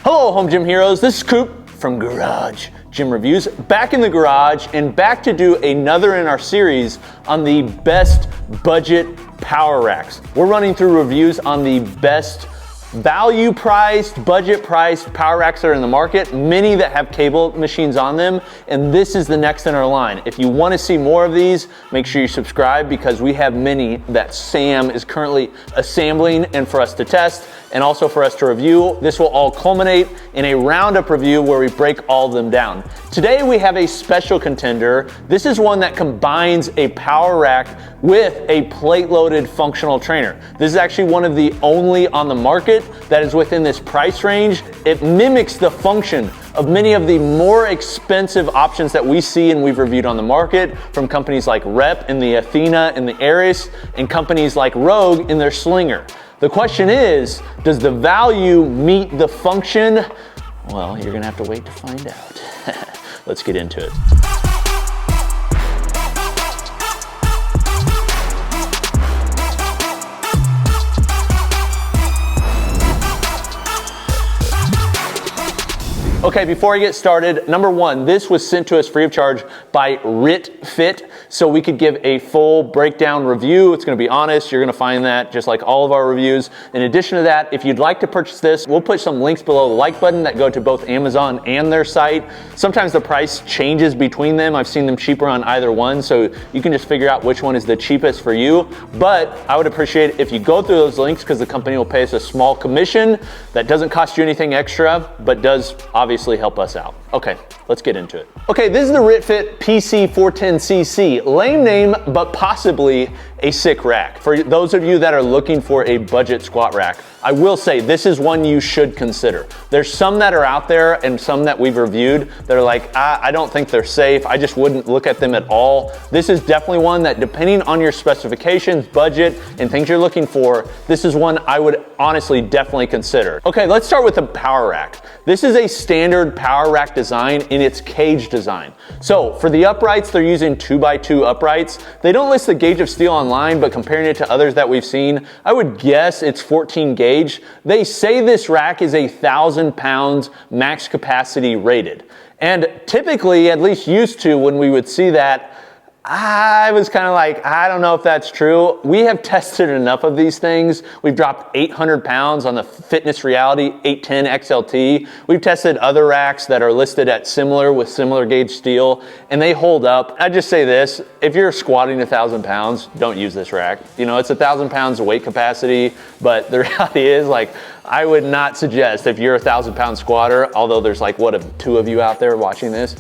Hello home gym heroes, this is Coop from Garage Gym Reviews, back in the garage and back to do another in our series on the best budget power racks. We're running through reviews on the best value priced, budget priced power racks that are in the market, many that have cable machines on them, and this is the next in our line. If you want to see more of these, make sure you subscribe because we have many that Sam is currently assembling and for us to test and also for us to review. This will all culminate in a roundup review where we break all of them down. Today we have a special contender. This is one that combines a power rack with a plate-loaded functional trainer. This is actually one of the only on the market that is within this price range. It mimics the function of many of the more expensive options that we see and we've reviewed on the market from companies like Rep in the Athena and the Aries and companies like Rogue in their Slinger. The question is, does the value meet the function? Well, you're gonna have to wait to find out. Let's get into it. Okay, before I get started, number one, this was sent to us free of charge by RitFit, so we could give a full breakdown review. It's gonna be honest, you're gonna find that just like all of our reviews. In addition to that, if you'd like to purchase this, we'll put some links below the like button that go to both Amazon and their site. Sometimes the price changes between them. I've seen them cheaper on either one, so you can just figure out which one is the cheapest for you. But I would appreciate it if you go through those links because the company will pay us a small commission that doesn't cost you anything extra, but does obviously help us out. Okay, let's get into it. Okay, this is the RitFit PC410cc. Lame name, but possibly a sick rack. For those of you that are looking for a budget squat rack, I will say this is one you should consider. There's some that are out there and some that we've reviewed that are like, I don't think they're safe. I just wouldn't look at them at all. This is definitely one that, depending on your specifications, budget, and things you're looking for, this is one I would honestly definitely consider. Okay, let's start with the power rack. This is a standard power rack design in its cage design. So for the uprights, they're using 2x2 uprights. They don't list the gauge of steel online, but comparing it to others that we've seen, I would guess it's 14 gauge. They say this rack is 1,000 pounds max capacity rated. And typically, at least used to, when we would see that, I was kind of like, I don't know if that's true. We have tested enough of these things. We've dropped 800 pounds on the Fitness Reality 810 XLT. We've tested other racks that are listed at similar with similar gauge steel, and they hold up. I just say this, if you're squatting 1,000 pounds, don't use this rack. You know, it's 1,000 pounds of weight capacity, but the reality is, like, I would not suggest if you're a 1,000 pound squatter, although there's like, what, two of you out there watching this,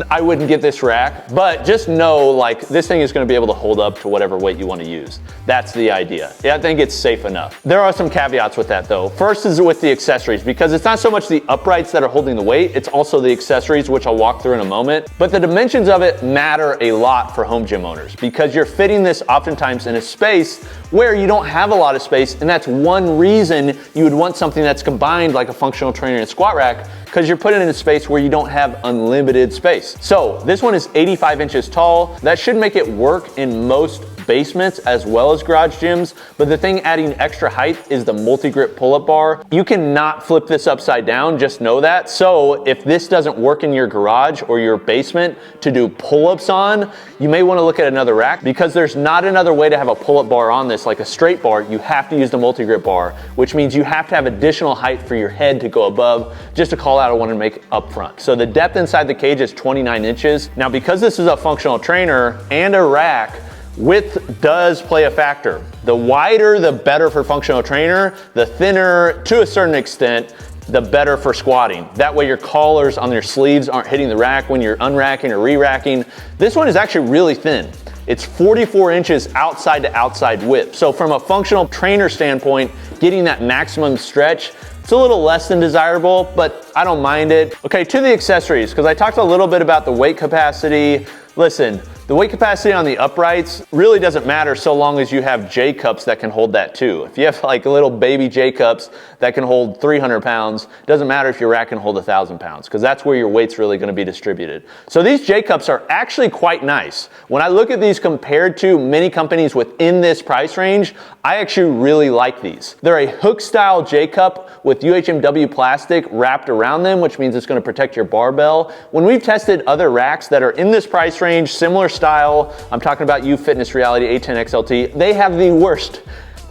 I wouldn't get this rack, but just know, like, this thing is gonna be able to hold up to whatever weight you wanna use. That's the idea. Yeah, I think it's safe enough. There are some caveats with that though. First is with the accessories, because it's not so much the uprights that are holding the weight, it's also the accessories, which I'll walk through in a moment. But the dimensions of it matter a lot for home gym owners because you're fitting this oftentimes in a space where you don't have a lot of space, and that's one reason you would want something that's combined like a functional trainer and squat rack, because you're putting it in a space where you don't have unlimited space. So this one is 85 inches tall. That should make it work in most basements as well as garage gyms, but the thing adding extra height is the multi-grip pull-up bar. You cannot flip this upside down, just know that. So if this doesn't work in your garage or your basement to do pull-ups on, you may want to look at another rack because there's not another way to have a pull-up bar on this like a straight bar. You have to use the multi-grip bar, which means you have to have additional height for your head to go above. Just to call out, I want to make up front. So the depth inside the cage is 29 inches. Now, because this is a functional trainer and a rack, width does play a factor. The wider, the better for functional trainer. The thinner, to a certain extent, the better for squatting. That way your collars on your sleeves aren't hitting the rack when you're unracking or re-racking. This one is actually really thin. It's 44 inches outside to outside width. So from a functional trainer standpoint, getting that maximum stretch, it's a little less than desirable, but I don't mind it. Okay, to the accessories, because I talked a little bit about the weight capacity. Listen, the weight capacity on the uprights really doesn't matter so long as you have J-cups that can hold that too. If you have like little baby J-cups that can hold 300 pounds. It doesn't matter if your rack can hold 1,000 pounds, because that's where your weight's really gonna be distributed. So these J-cups are actually quite nice. When I look at these compared to many companies within this price range, I actually really like these. They're a hook-style J-cup with UHMW plastic wrapped around them, which means it's gonna protect your barbell. When we've tested other racks that are in this price range, similar style, I'm talking about Fitness Reality A10 XLT, they have the worst,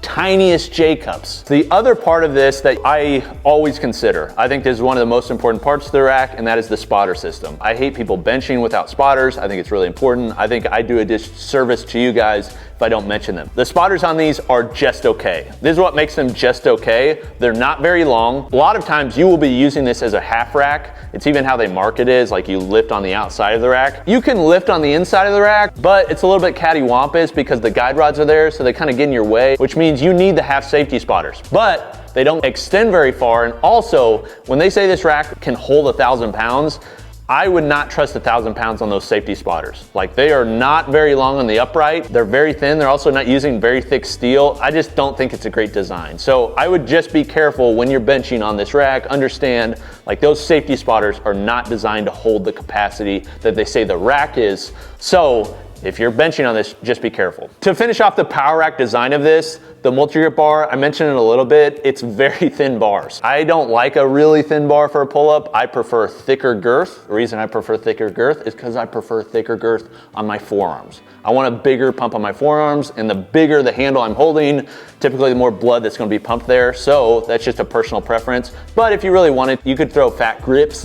tiniest J-cups. The other part of this that I always consider, I think this is one of the most important parts of the rack, and that is the spotter system. I hate people benching without spotters. I think it's really important. I think I do a disservice to you guys if I don't mention them. The spotters on these are just okay. This is what makes them just okay. They're not very long. A lot of times you will be using this as a half rack. It's even how they market it is, like you lift on the outside of the rack. You can lift on the inside of the rack, but it's a little bit cattywampus because the guide rods are there, so they kind of get in your way, which means you need to have safety spotters. But they don't extend very far, and also, when they say this rack can hold 1,000 pounds, I would not trust 1,000 pounds on those safety spotters. Like, they are not very long on the upright. They're very thin. They're also not using very thick steel. I just don't think it's a great design. So I would just be careful when you're benching on this rack. Understand, like, those safety spotters are not designed to hold the capacity that they say the rack is. So if you're benching on this, just be careful. To finish off the power rack design of this, the multi-grip bar, I mentioned it a little bit, it's very thin bars. I don't like a really thin bar for a pull-up. I prefer thicker girth. The reason I prefer thicker girth is because I prefer thicker girth on my forearms. I want a bigger pump on my forearms, and the bigger the handle I'm holding, typically the more blood that's gonna be pumped there. So that's just a personal preference. But if you really wanted, you could throw fat grips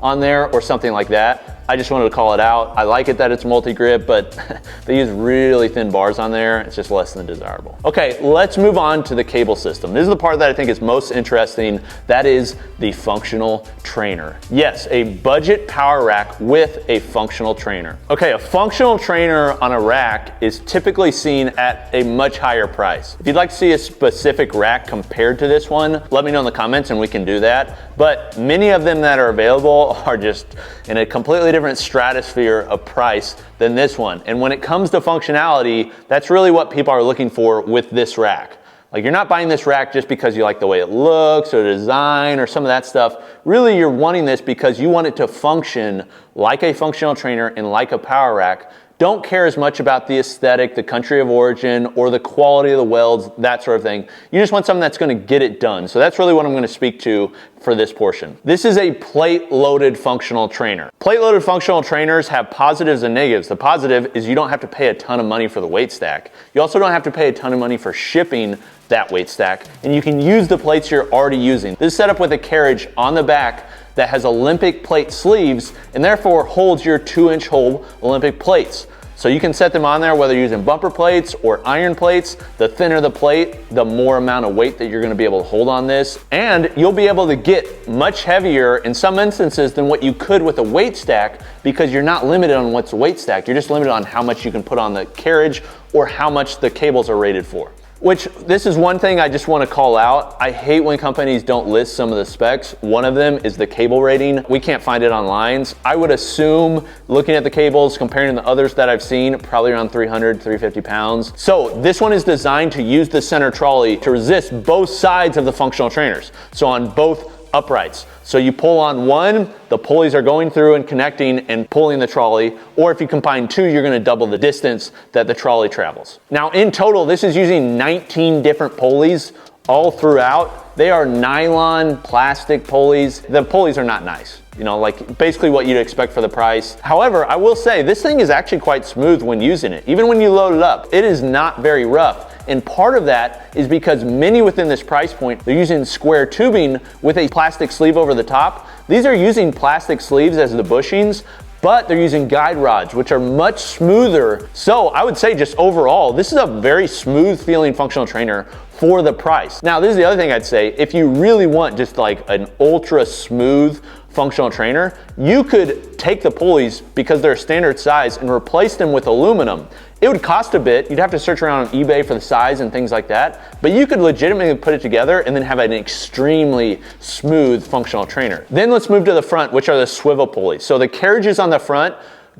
on there or something like that. I just wanted to call it out. I like it that it's multi-grip, but they use really thin bars on there. It's just less than desirable. Okay, let's move on to the cable system. This is the part that I think is most interesting. That is the functional trainer. Yes, a budget power rack with a functional trainer. Okay, a functional trainer on a rack is typically seen at a much higher price. If you'd like to see a specific rack compared to this one, let me know in the comments and we can do that. But many of them that are available are just in a completely different stratosphere of price than this one. And when it comes to functionality, that's really what people are looking for with this rack. Like, you're not buying this rack just because you like the way it looks or the design or some of that stuff. Really, you're wanting this because you want it to function like a functional trainer and like a power rack. Don't care as much about the aesthetic, the country of origin, or the quality of the welds, that sort of thing. You just want something that's gonna get it done. So that's really what I'm gonna speak to for this portion. This is a plate-loaded functional trainer. Plate-loaded functional trainers have positives and negatives. The positive is you don't have to pay a ton of money for the weight stack. You also don't have to pay a ton of money for shipping that weight stack, and you can use the plates you're already using. This is set up with a carriage on the back that has Olympic plate sleeves and therefore holds your 2-inch hole Olympic plates. So you can set them on there whether you're using bumper plates or iron plates. The thinner the plate, the more amount of weight that you're gonna be able to hold on this. And you'll be able to get much heavier in some instances than what you could with a weight stack because you're not limited on what's weight stacked. You're just limited on how much you can put on the carriage or how much the cables are rated for. Which, this is one thing I just want to call out. I hate when companies don't list some of the specs. One of them is the cable rating. We can't find it online. I would assume, looking at the cables, comparing the others that I've seen, probably around 300, 350 pounds. So this one is designed to use the center trolley to resist both sides of the functional trainers. So on both uprights. So you pull on one, the pulleys are going through and connecting and pulling the trolley, or if you combine two, you're gonna double the distance that the trolley travels. Now in total, this is using 19 different pulleys all throughout. They are nylon plastic pulleys. The pulleys are not nice. You know, like basically what you'd expect for the price. However, I will say this thing is actually quite smooth when using it. Even when you load it up, it is not very rough. And part of that is because many within this price point, they're using square tubing with a plastic sleeve over the top. These are using plastic sleeves as the bushings, but they're using guide rods, which are much smoother. So I would say just overall, this is a very smooth feeling functional trainer for the price. Now, this is the other thing I'd say. If you really want just like an ultra smooth functional trainer, you could take the pulleys because they're standard size and replace them with aluminum. It would cost a bit. You'd have to search around on eBay for the size and things like that, but you could legitimately put it together and then have an extremely smooth functional trainer. Then let's move to the front, which are the swivel pulleys. So the carriages on the front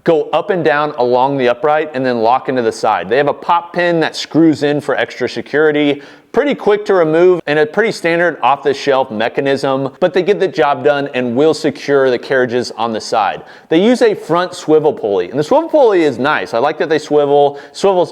go up and down along the upright and then lock into the side. They have a pop pin that screws in for extra security. pretty quick to remove and a pretty standard off-the-shelf mechanism, but they get the job done and will secure the carriages on the side. They use a front swivel pulley, and the swivel pulley is nice. I like that they swivels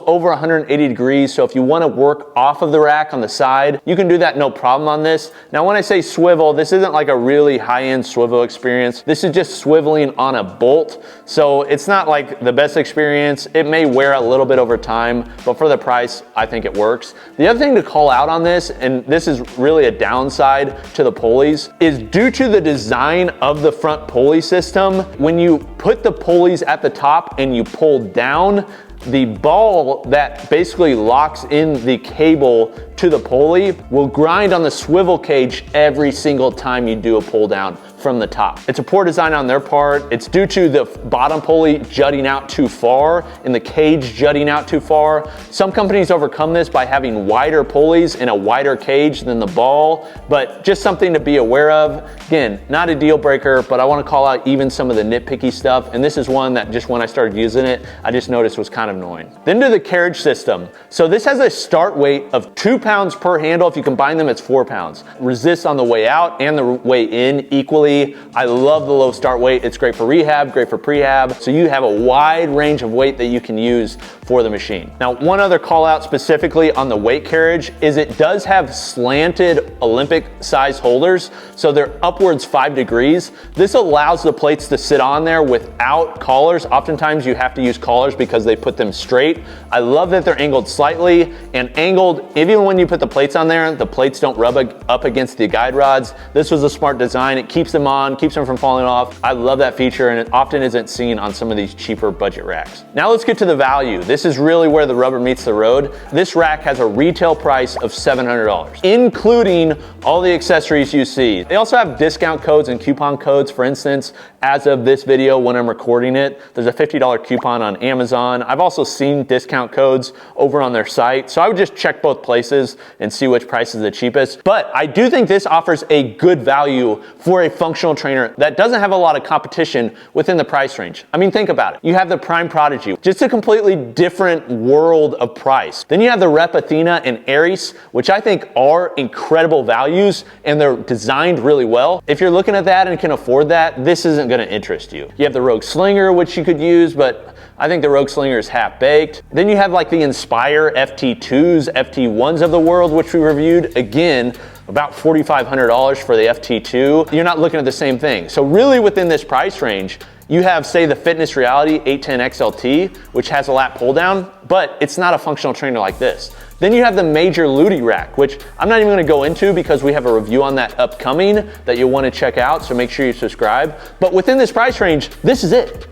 over 180 degrees, so if you want to work off of the rack on the side, you can do that no problem on this. Now when I say swivel, this isn't like a really high-end swivel experience. This is just swiveling on a bolt, so it's not like the best experience. It may wear a little bit over time, but for the price, I think it works. The other thing to call out on this, and this is really a downside to the pulleys, is due to the design of the front pulley system, when you put the pulleys at the top and you pull down, the ball that basically locks in the cable to the pulley will grind on the swivel cage every single time you do a pull down from the top. It's a poor design on their part. It's due to the bottom pulley jutting out too far and the cage jutting out too far. Some companies overcome this by having wider pulleys and a wider cage than the ball, but just something to be aware of. Again, not a deal breaker, but I want to call out even some of the nitpicky stuff, and this is one that just when I started using it, I just noticed was kind of annoying. Then to the carriage system. So this has a start weight of 2 pounds per handle. If you combine them, it's 4 pounds. Resists on the way out and the way in equally. I love the low start weight. It's great for rehab, great for prehab. So you have a wide range of weight that you can use for the machine. Now, one other call out specifically on the weight carriage is it does have slanted Olympic size holders. So they're upwards 5 degrees. This allows the plates to sit on there without collars. Oftentimes you have to use collars because they put them straight. I love that they're angled slightly and angled, even when you put the plates on there, the plates don't rub up against the guide rods. This was a smart design. It keeps them on, keeps them from falling off. I love that feature, and it often isn't seen on some of these cheaper budget racks. Now let's get to the value. This is really where the rubber meets the road. This rack has a retail price of $700, including all the accessories you see. They also have discount codes and coupon codes. For instance, as of this video, when I'm recording it, there's a $50 coupon on Amazon. I've also seen discount codes over on their site, so I would just check both places and see which price is the cheapest. But I do think this offers a good value for a functional trainer that doesn't have a lot of competition within the price range. I mean, think about it. You have the Prime Prodigy, just a completely different world of price. Then you have the Rep Athena and Aries, which I think are incredible values, and they're designed really well. If you're looking at that and can afford that, this isn't gonna interest you. You have the Rogue Slinger, which you could use, but I think the Rogue Slinger is half-baked. Then you have like the Inspire FT2s, FT1s of the world, which we reviewed. Again, about $4,500 for the FT2. You're not looking at the same thing. So really within this price range, you have, say, the Fitness Reality 810 XLT, which has a lat pull down, but it's not a functional trainer like this. Then you have the Major Ludi rack, which I'm not even gonna go into because we have a review on that upcoming that you'll wanna check out, so make sure you subscribe. But within this price range, this is it.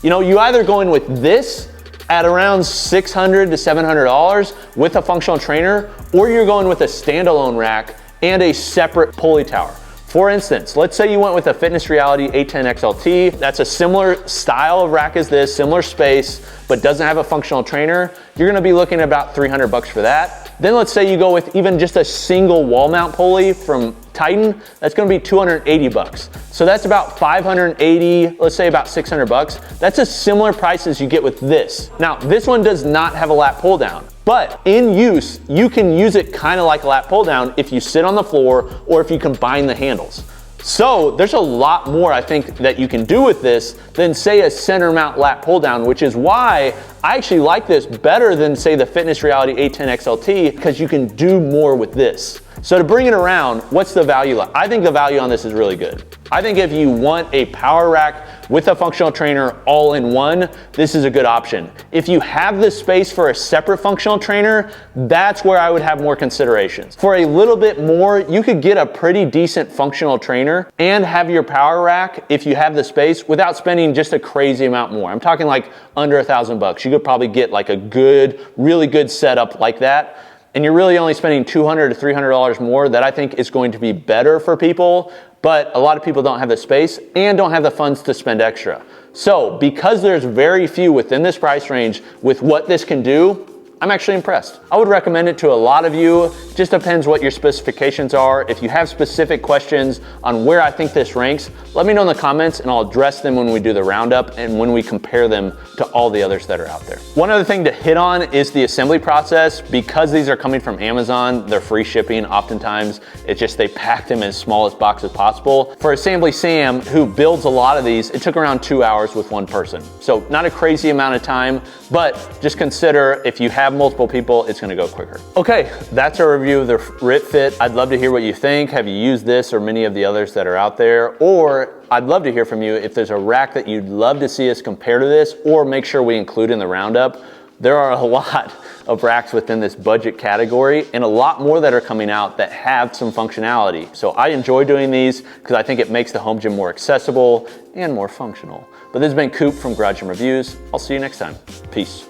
You know, you either go in with this at around $600 to $700 with a functional trainer, or you're going with a standalone rack and a separate pulley tower. For instance, let's say you went with a Fitness Reality 810 XLT. That's a similar style of rack as this, similar space, but doesn't have a functional trainer. You're gonna be looking at about $300 for that. Then let's say you go with even just a single wall mount pulley from Titan, that's gonna be $280. So that's about 580, let's say about $600. That's a similar price as you get with this. Now, this one does not have a lat pull down, but in use, you can use it kind of like a lat pull down if you sit on the floor or if you combine the handles. So there's a lot more I think that you can do with this than say a center mount lat pull down, which is why I actually like this better than say the Fitness Reality 810 XLT, because you can do more with this. So to bring it around, what's the value? I think the value on this is really good. I think if you want a power rack with a functional trainer all in one, this is a good option. If you have the space for a separate functional trainer, that's where I would have more considerations. For a little bit more, you could get a pretty decent functional trainer and have your power rack if you have the space without spending just a crazy amount more. I'm talking like under $1,000. You could probably get like a good, really good setup like that. And you're really only spending $200 to $300 more. That I think is going to be better for people, but a lot of people don't have the space and don't have the funds to spend extra. So because there's very few within this price range with what this can do, I'm actually impressed. I would recommend it to a lot of you. Just depends what your specifications are. If you have specific questions on where I think this ranks, let me know in the comments and I'll address them when we do the roundup and when we compare them to all the others that are out there. One other thing to hit on is the assembly process. Because these are coming from Amazon, they're free shipping oftentimes. It's just they pack them in as small as box as possible. For Assembly Sam, who builds a lot of these, it took around 2 hours with one person. So not a crazy amount of time, but just consider if you have multiple people, it's gonna go quicker. Okay, that's our review of the RitFit. I'd love to hear what you think. Have you used this or many of the others that are out there? Or I'd love to hear from you if there's a rack that you'd love to see us compare to this or make sure we include in the roundup. There are a lot of racks within this budget category and a lot more that are coming out that have some functionality. So I enjoy doing these because I think it makes the home gym more accessible and more functional. But this has been Coop from Garage Gym Reviews. I'll see you next time. Peace.